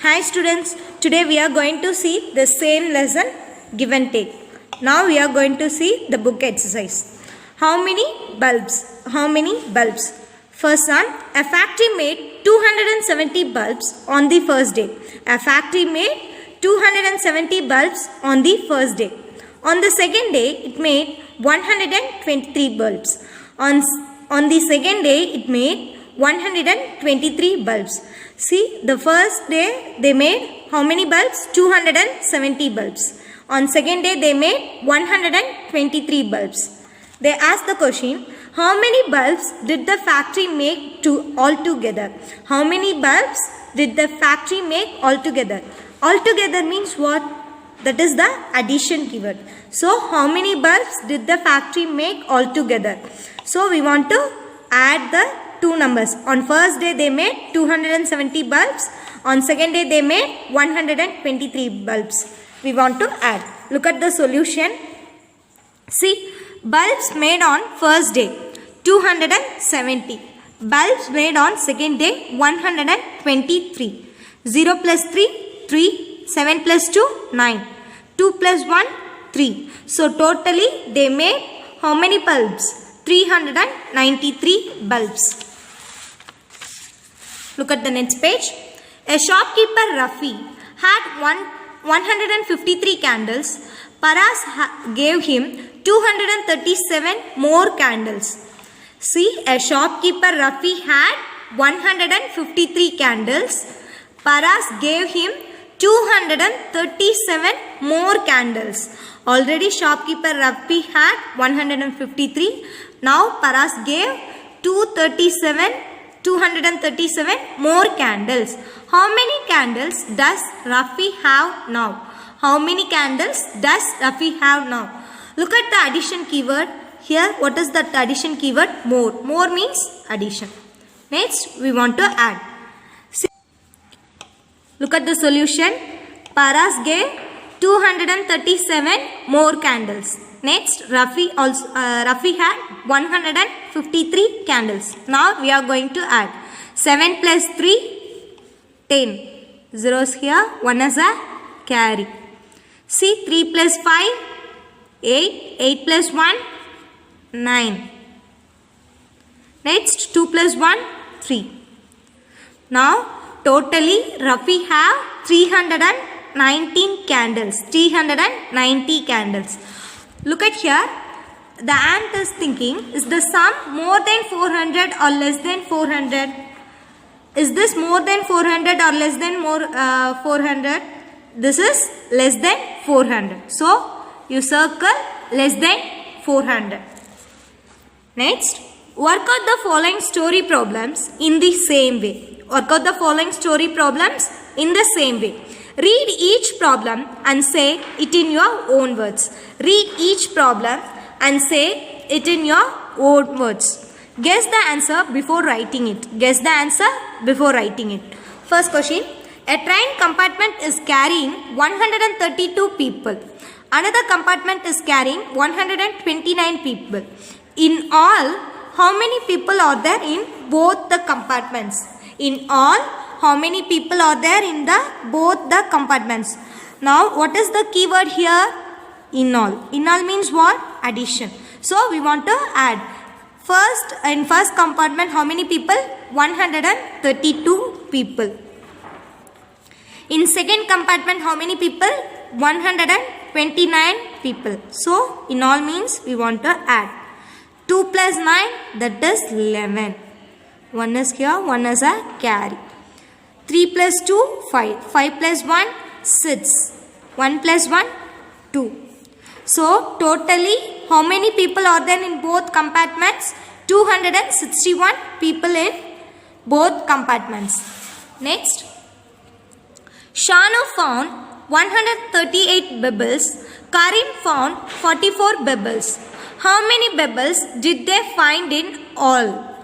Hi students, today we are going to see the same lesson give and take. Now we are going to see the book exercise. How many bulbs? How many bulbs? First one, a factory made 270 bulbs on the first day. A factory made 270 bulbs on the first day. On the second day, it made 123 bulbs. On the second day, it made 123 bulbs. See, the first day they made how many bulbs? 270 bulbs. On second day they made 123 bulbs. They asked the question, how many bulbs did the factory make altogether? How many bulbs did the factory make altogether? Altogether means what? That is the addition keyword. So, how many bulbs did the factory make altogether? So, we want to add the two numbers. On first day they made 270 bulbs. On second day they made 123 bulbs. We want to add. Look at the solution. See, bulbs made on first day 270. Bulbs made on second day 123. 0 plus 3, 3. 7 plus 2, 9. 2 plus 1, 3. So totally they made how many bulbs? 393 bulbs. Look at the next page. A shopkeeper Rafi had 153 candles. Paras gave him 237 more candles. See, a shopkeeper Rafi had 153 candles. Paras gave him 237 more candles. Already shopkeeper Rafi had 153. Now Paras gave 237 more candles. How many candles does Rafi have now? How many candles does Rafi have now? Look at the addition keyword. Here, what is that addition keyword? More. More means addition. Next, we want to add. See, look at the solution. Paras gave 237 more candles. Next, Rafi had 153 candles. Now we are going to add 7 plus 3, 10. Zeros here, 1 is a carry. See, 3 plus 5, 8. 8 plus 1, 9. Next, 2 plus 1, 3. Now, totally Rafi have 319 candles. 390 candles. Look at here. The ant is thinking, is the sum more than 400 or less than 400? Is this more than 400 or less than 400? This is less than 400. So, you circle less than 400. Next, work out the following story problems in the same way. Work out the following story problems in the same way. Read each problem and say it in your own words. Read each problem and say it in your own words. Guess the answer before writing it. Guess the answer before writing it. First question. A train compartment is carrying 132 people. Another compartment is carrying 129 people. In all, how many people are there in both the compartments? In all, how many people are there in both the compartments? Now, what is the keyword here? In all. In all means what? Addition. So, we want to add. First, in first compartment, how many people? 132 people. In second compartment, how many people? 129 people. So, in all means we want to add. 2 plus 9, that is 11. 1 is here, 1 is a carry. 3 plus 2, 5. 5 plus 1, 6. 1 plus 1, 2. So, totally, how many people are there in both compartments? 261 people in both compartments. Next, Shanu found 138 bubbles. Karim found 44 bubbles. How many bubbles did they find in all?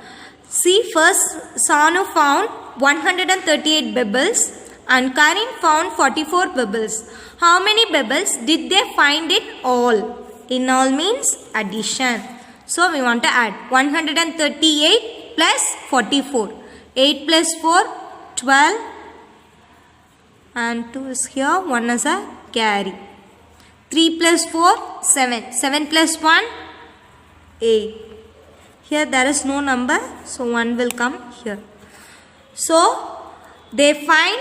See, first Shanu found 138 bubbles and Karim found 44 bubbles. How many bubbles did they find in all? In all means addition. So, we want to add 138 plus 44. 8 plus 4, 12. and 2 is here, 1 is a carry. 3 plus 4, 7. 7 plus 1, 8. Here there is no number, so 1 will come here. So they find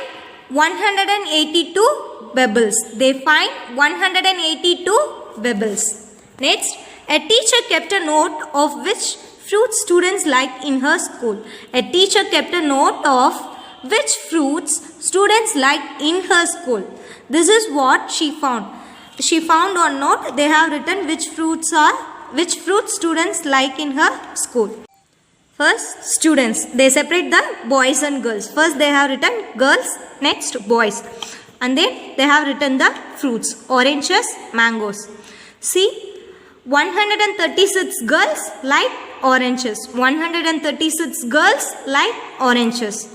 182 pebbles. They find 182 pebbles. Next, a teacher kept a note of which fruits students liked in her school. A teacher kept a note of which fruits students liked in her school. This is what she found. She found on note, they have written which fruits students like in her school. First, students. They separate the boys and girls. First, they have written girls, next boys. And then they have written the fruits. Oranges, mangoes. See, 136 girls like oranges. 136 girls like oranges.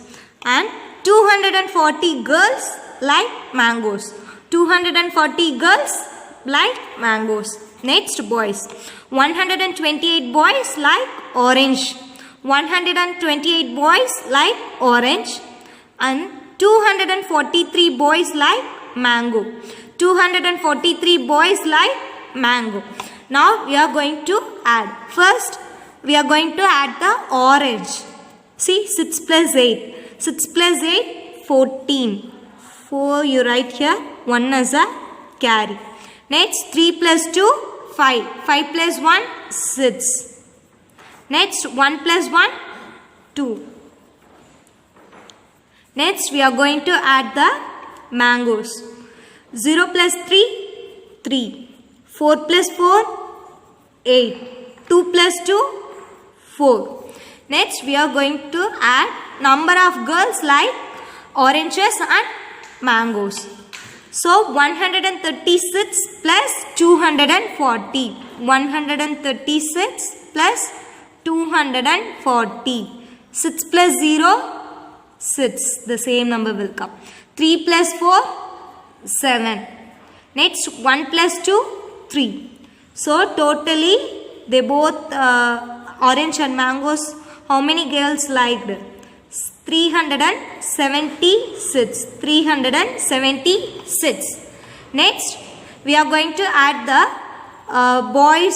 And 240 girls like mangoes. 240 girls like mangoes. Next, boys. 128 boys like orange. 128 boys like orange. And 243 boys like mango. 243 boys like mango. Now we are going to add. First, we are going to add the orange. See, 6 plus 8. 6 plus 8, 14. 4 you write here. 1 is a carry. Next, 3 plus 2, 5. 5 plus 1, 6. Next, 1 plus 1, 2. Next, we are going to add the mangoes. 0 plus 3, 3. 4 plus 4, 8. 2 plus 2, 4. Next, we are going to add number of girls like oranges and mangoes. So, 136 plus 240. 136 plus 240. 6 plus 0, 6. The same number will come. 3 plus 4, 7. Next, 1 plus 2, 3. So, totally, they both orange and mangoes, how many girls liked? 376. 376. Next, we are going to add the boys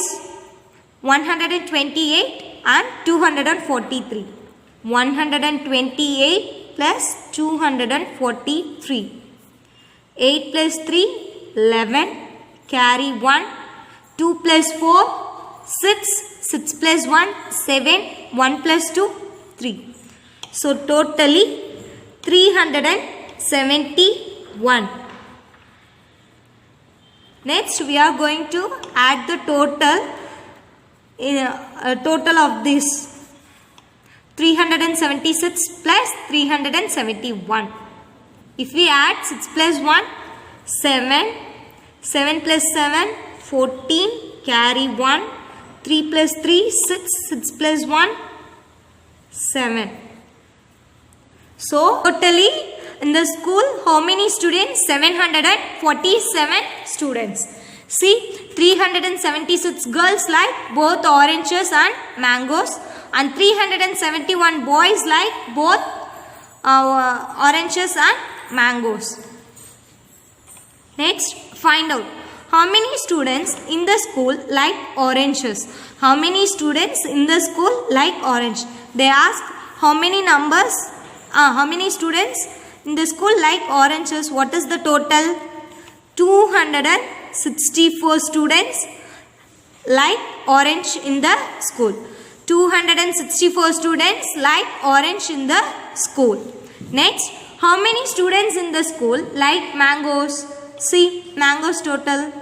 128 and 243. 128 plus 243. 8 plus 3, 11. Carry 1. 2 plus 4, 6. 6 plus 1, 7. 1 plus 2, 3. So, totally 371. Next, we are going to add the total of this. 376 plus 371. If we add 6 plus 1, 7. 7 plus 7, 14. Carry 1. 3 plus 3, 6. 6 plus 1, 7. So, totally in the school, how many students? 747 students. See, 376 girls like both oranges and mangoes, and 371 boys like both oranges and mangoes. Next, find out how many students in the school like oranges. How many students in the school like orange? They ask how many numbers. How many students in the school like oranges? What is the total? 264 students like orange in the school. 264 students like orange in the school. Next, how many students in the school like mangoes? See, mangoes total.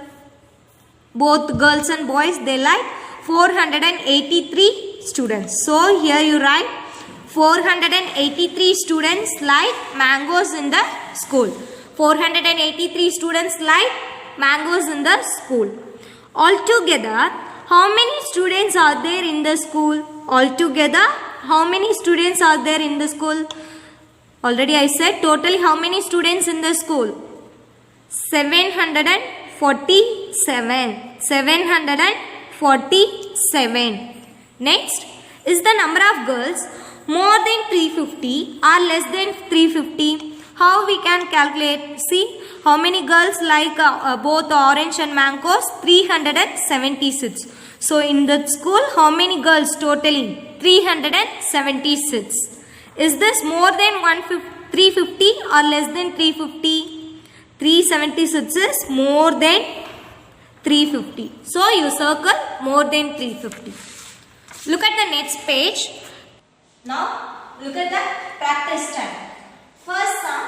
Both girls and boys, they like 483 students. So, here you write 483 students like mangoes in the school. 483 students like mangoes in the school. Altogether, how many students are there in the school? Altogether, how many students are there in the school? Already I said totally how many students in the school? 747. 747. Next, is the number of girls more than 350 or less than 350? How we can calculate? See, how many girls like both orange and mangoes? 376. So in the school, how many girls totally? 376. Is this more than 350 or less than 350? 376 is more than 350. So you circle more than 350. Look at the next page. Now look at the practice time. First sum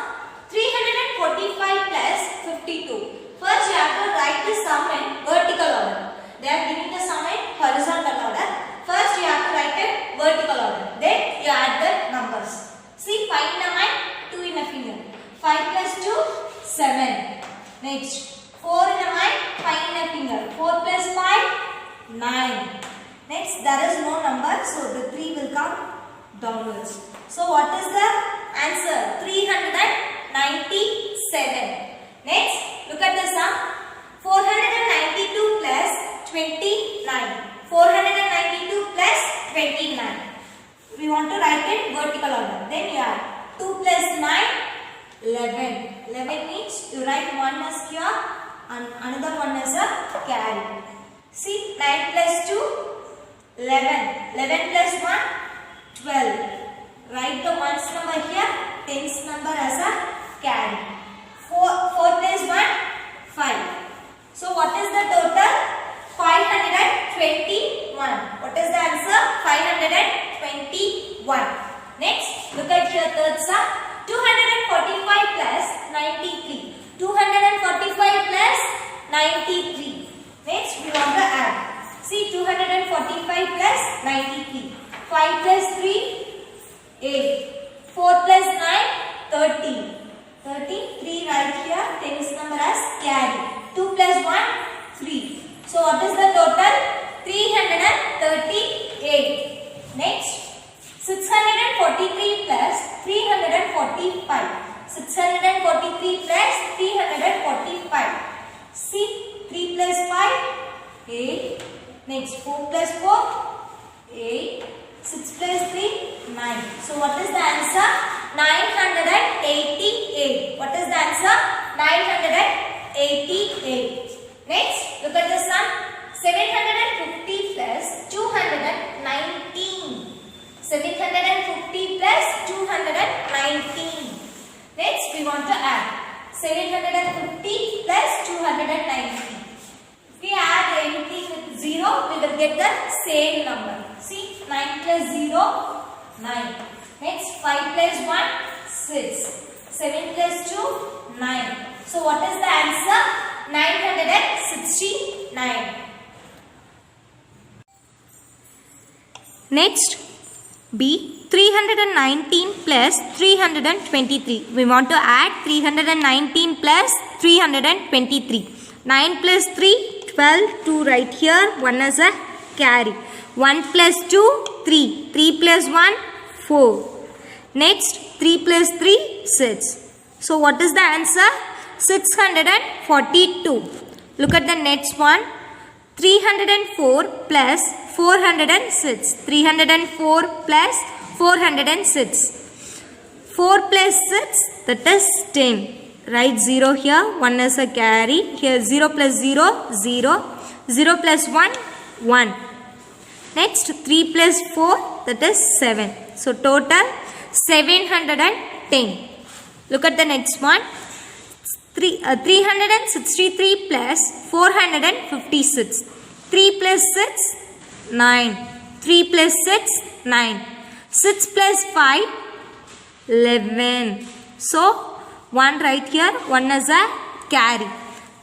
345 plus 52. First you have to write the sum in vertical order. They are giving the sum in horizontal order. First you have to write in vertical order. Then you add the numbers. See, 5 in a mind, 2 in a finger. 5 plus 2, 7. Next, 4 in a mind, 5 in a finger. 4 plus 5, 9. Next, there is no number, so the 3 will come downwards. So what is the answer? 397. Next, look at the sum. 492 plus 29. 492 plus 29. We want to write in vertical order. Then you add 2 plus 9, 11. 11 means you write one as here and another one as a carry. See, 9 plus 2, 11. 11 plus 1, 12. Write the ones number here, tens number as a carry. 4 plus 1, 5. So what is the total? 521. What is the answer? 521. Next, look at your third sum. 245 plus 93. 245 plus 93. Next, we want to add. See, 245 plus 93. 5 plus 3, 8. 4 plus 9, 13. 13, 3 right here. Tens number as carry. 2 plus 1, 3. So what is the total? 338. Next, 643 plus 345. 643 plus 345. See, 3 plus 5, 8. Next, 4 plus 4, 8. 6 plus 3, 9. So what is the answer? 988. What is the answer? 988. Next, look at the sum. 750 plus 219. 750 plus 219. Next, we want to add. 750 plus 219. If we add anything with 0, we will get the same number. See, 9 plus 0, 9. Next, 5 plus 1, 6. 7 plus 2, 9. So what is the answer? 969. Next, B. 319 plus 323. We want to add 319 plus 323. 9 plus 3, 12. 2 right here. 1 as a carry. 1 plus 2, 3. 3 plus 1, 4. Next, 3 plus 3, 6. So what is the answer? 642. Look at the next one. 304 plus 406. 304 plus 406. 4 plus 6, that is 10. Write 0 here. 1 is a carry. Here 0 plus 0, 0. 0 plus 1, 1. Next, 3 plus 4, that is 7. So total 710. Look at the next one. 363 plus 456. 3 plus 6, 9. 3 plus 6, 9. 6 plus 5, 11. So 1 right here, 1 is a carry.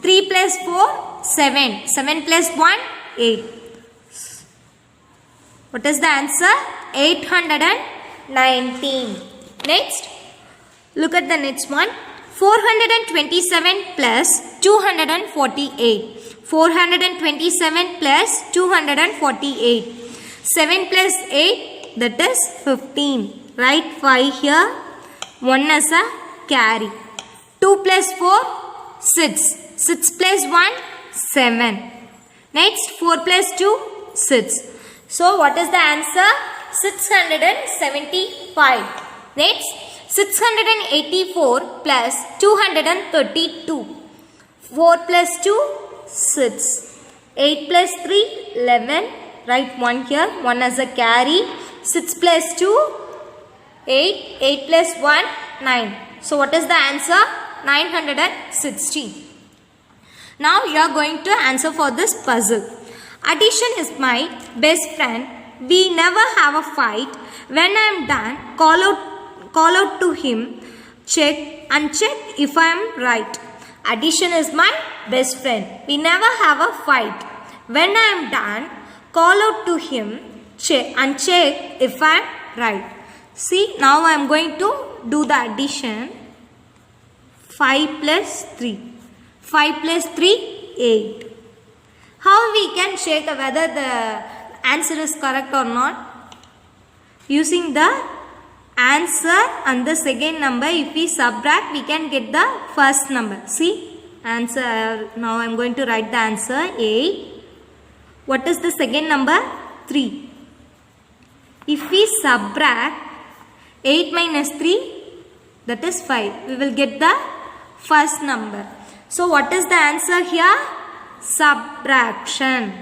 3 plus 4, 7. 7 plus 1, 8. What is the answer? 819. Next, look at the next one. 427 plus 248. 427 plus 248. 7 plus 8, that is 15. Write 5 here. 1 as a carry. 2 plus 4, 6. 6 plus 1, 7. Next, 4 plus 2, 6. So what is the answer? 675. Next, 684 plus 232. 4 plus 2, 6. 8 plus 3, 11. Write 1 here, 1 as a carry. 6 plus 2, 8. 8 plus 1, 9. So what is the answer? 960. Now you are going to answer for this puzzle. Addition is my best friend. We never have a fight. When I am done, call out to him. Check and check if I am right. Addition is my best friend. We never have a fight. When I am done, call out to him. Check and check if I am right. See, now I am going to do the addition. 5 plus 3. 5 plus 3, 8. How we can check whether the answer is correct or not? Using the answer and the second number, if we subtract, we can get the first number. See, answer. Now I am going to write the answer 8. What is the second number? 3. If we subtract 8 minus 3, that is 5. We will get the first number. So what is the answer here? Subtraction.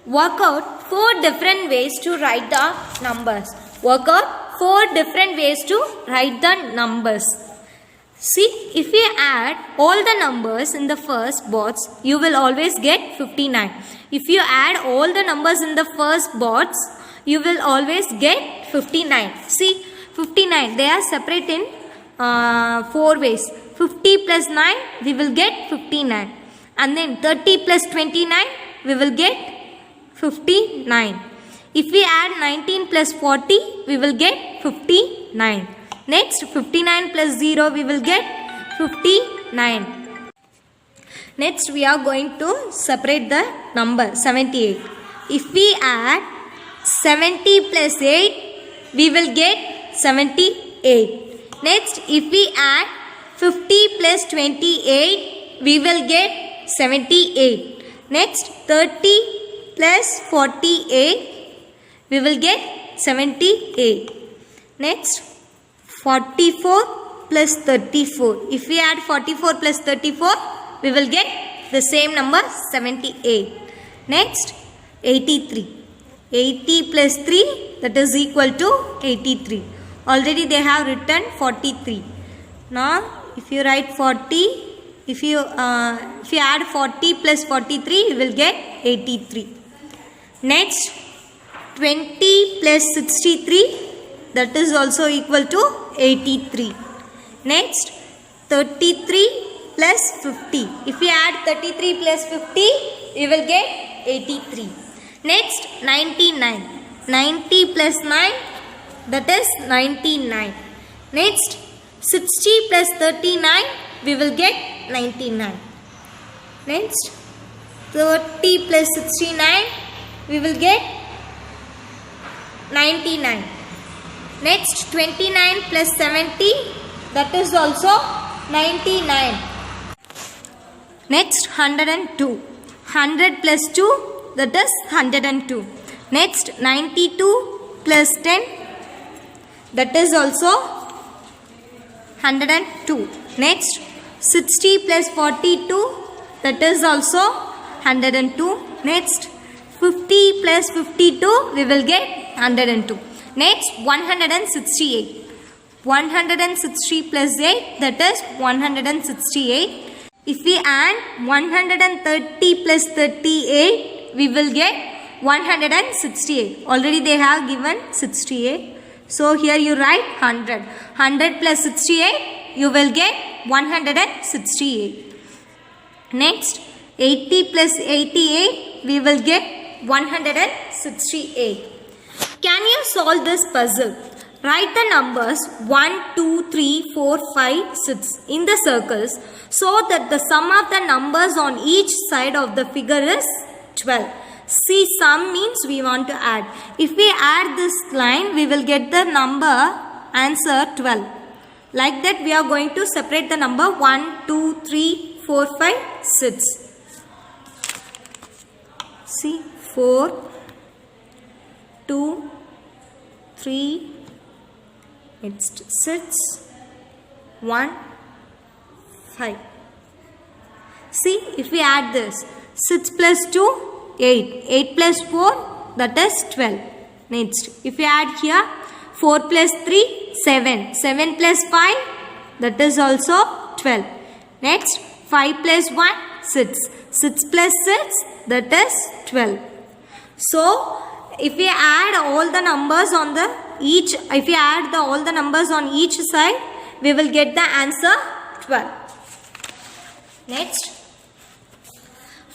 Work out 4 different ways to write the numbers. Work out 4 different ways to write the numbers. See, if we add all the numbers in the first box, you will always get 59. If you add all the numbers in the first box, you will always get 59. See, 59, they are separate in 4 ways. 50 plus 9, we will get 59. And then 30 plus 29, we will get 59. If we add 19 plus 40, we will get 59. Next, 59 plus 0, we will get 59. Next, we are going to separate the number 78. If we add 70 plus 8, we will get 78. Next, if we add 50 plus 28, we will get 78. Next, 30 plus 48, we will get 78. Next, 44 plus 34. If we add 44 plus 34, we will get the same number 78. Next, 83. 80 plus 3, that is equal to 83. Already they have written 43. Now, if you write 40, if you add 40 plus 43, you will get 83. Next, 20 plus 63, that is also equal to 83. Next, 33 plus 50. If we add 33 plus 50, we will get 83. Next, 99. 90 plus 9, that is 99. Next, 60 plus 39, we will get 99. Next, 30 plus 69, we will get 99. Next, 29 plus 70, that is also 99. Next, 102. 100 plus 2, that is 102. Next, 92 plus 10, that is also 102. Next, 60 plus 42, that is also 102. Next, 50 plus 52, we will get 102. Next, 168. 160 plus 8, that is 168. If we add 130 plus 38, we will get 168. Already they have given 68. So here you write 100. 100 plus 68, you will get 168. Next, 80 plus 88, we will get 168. Can you solve this puzzle? Write the numbers 1, 2, 3, 4, 5, 6 in the circles so that the sum of the numbers on each side of the figure is 12. See, sum means we want to add. If we add this line, we will get the number answer 12. Like that, we are going to separate the number 1, 2, 3, 4, 5, 6. See, 4, 2, 3, next 6, 1, 5. See, if we add this, 6 plus 2, 8. 8 plus 4, that is 12. Next, if we add here, 4 plus 3, 7. 7 plus 5, that is also 12. Next, 5 plus 1, 6. 6 plus 6, that is 12. So, if we add all the numbers on the all the numbers on each side, we will get the answer 12. Next,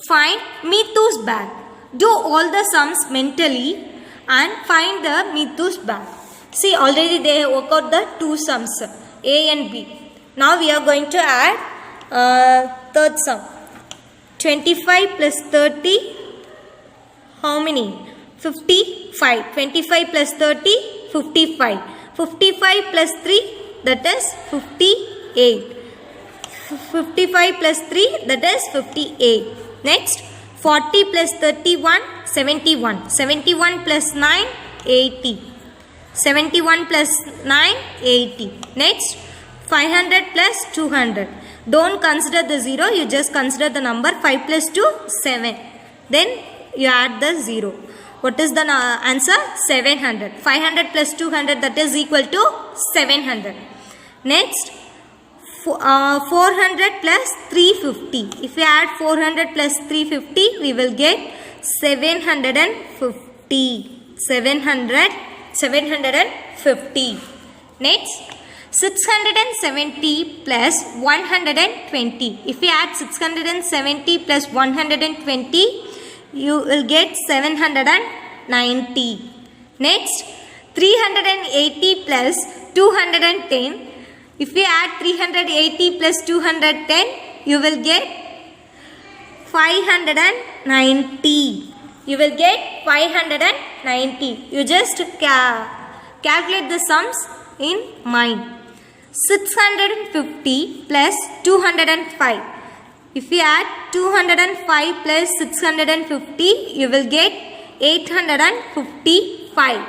find Mithu's bag. Do all the sums mentally and find the Mithu's bag. See, already they work out the two sums, A and B. Now we are going to add third sum. 25 plus 30, how many? 55. 25 plus 30, 55. 55 plus 3, that is 58. 55 plus 3, that is 58. Next, 40 plus 31, 71. 71 plus 9, 80. 71 plus 9, 80. Next, 500 plus 200. Don't consider the 0, you just consider the number. 5 plus 2, 7. Then you add the 0. What is the answer? 700. 500 plus 200, that is equal to 700. Next, 400 plus 350. If we add 400 plus 350, we will get 750. 750. Next, 670 plus 120. If we add 670 plus 120, you will get 790. Next, 380 plus 210. If we add 380 plus 210, you will get 590. You will get 590. You just calculate the sums in mind. 650 plus 205. If we add 205 plus 650, you will get 855.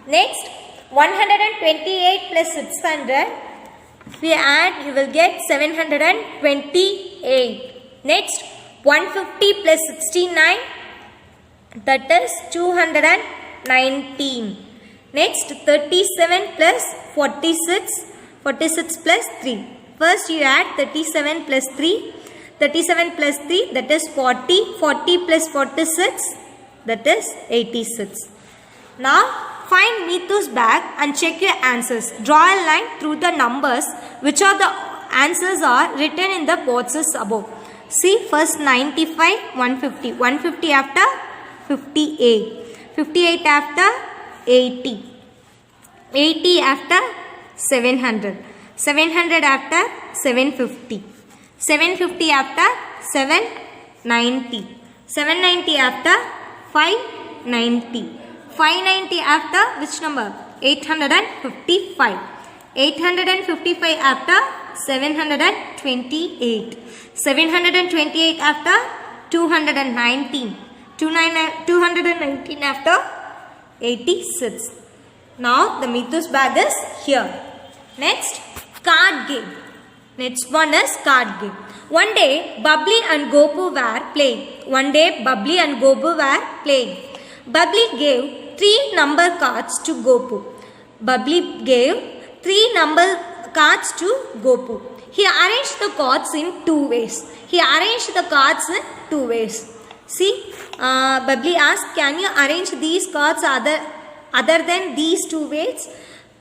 Next, 128 plus 600. If we add, you will get 728. Next, 150 plus 69, that is 219. Next, 37 plus 46, 46 plus 3. First you add 37 plus 3. 37 plus 3, that is 40. 40 plus 46, that is 86. Now, find Mithu's bag and check your answers. Draw a line through the numbers which are the answers are written in the boxes above. See, first 95, 150. 150 after 58. 58 after 80. 80 after 700. 700 after 750. 750 after 790. 790 after 590. 590 after which number? 855. 855 after 728. 728 after 219. 219 after 86. Now the Mithu's bag is here. Next, card game. Next one is card game. One day, Bubbly and Gopu were playing. One day, Bubbly and Gopu were playing. Bubbly gave 3 number cards to Gopu. Bubbly gave 3 number cards to Gopu. He arranged the cards in 2 ways. He arranged the cards in 2 ways. See, Bubbly asked, can you arrange these cards other than these 2 ways?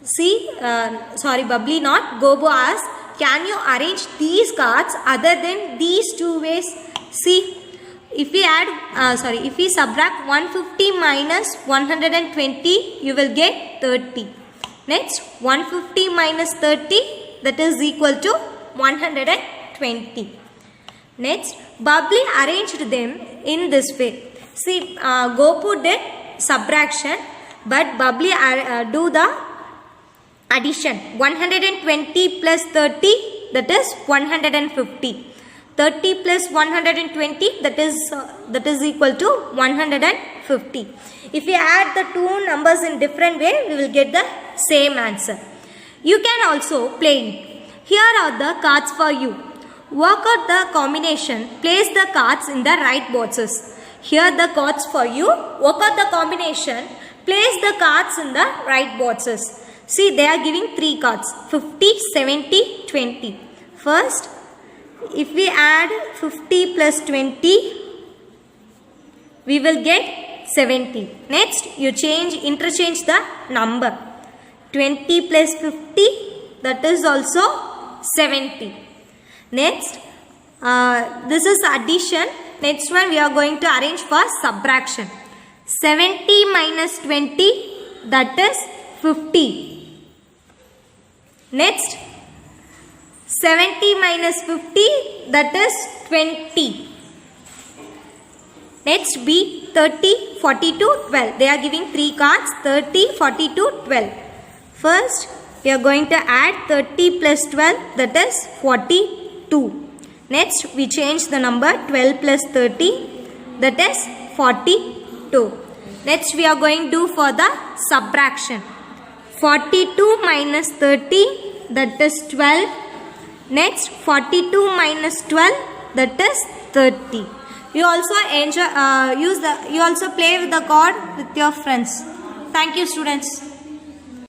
See, Bubbly not. Gopu asked, can you arrange these cards other than these 2 ways? See, if we if we subtract 150 minus 120, you will get 30. Next, 150 minus 30, that is equal to 120. Next, Bubbly arranged them in this way. See, Gopu did subtraction, but Bubbly do the addition. 120 plus 30, that is 150. 30 plus 120, that is equal to 150. 50. If we add the two numbers in different way, we will get the same answer. You can also play it. Here are the cards for you. Work out the combination. Place the cards in the right boxes. Here the cards for you. Work out the combination. Place the cards in the right boxes. See, they are giving 3 cards. 50, 70, 20. First, if we add 50 plus 20, we will get 70. Next, you interchange the number. 20 plus 50, that is also 70. Next, this is addition. Next one, we are going to arrange for subtraction. 70 minus 20, that is 50. Next, 70 minus 50, that is 20. Next, B, 30, 42, 12. They are giving 3 cards, 30, 42, 12. First, we are going to add 30 plus 12, that is 42. Next, we change the number 12 plus 30, that is 42. Next, we are going to do for the subtraction. 42 minus 30, that is 12. Next, 42 minus 12, that is 30. You also you also play with the card with your friends. Thank you, students.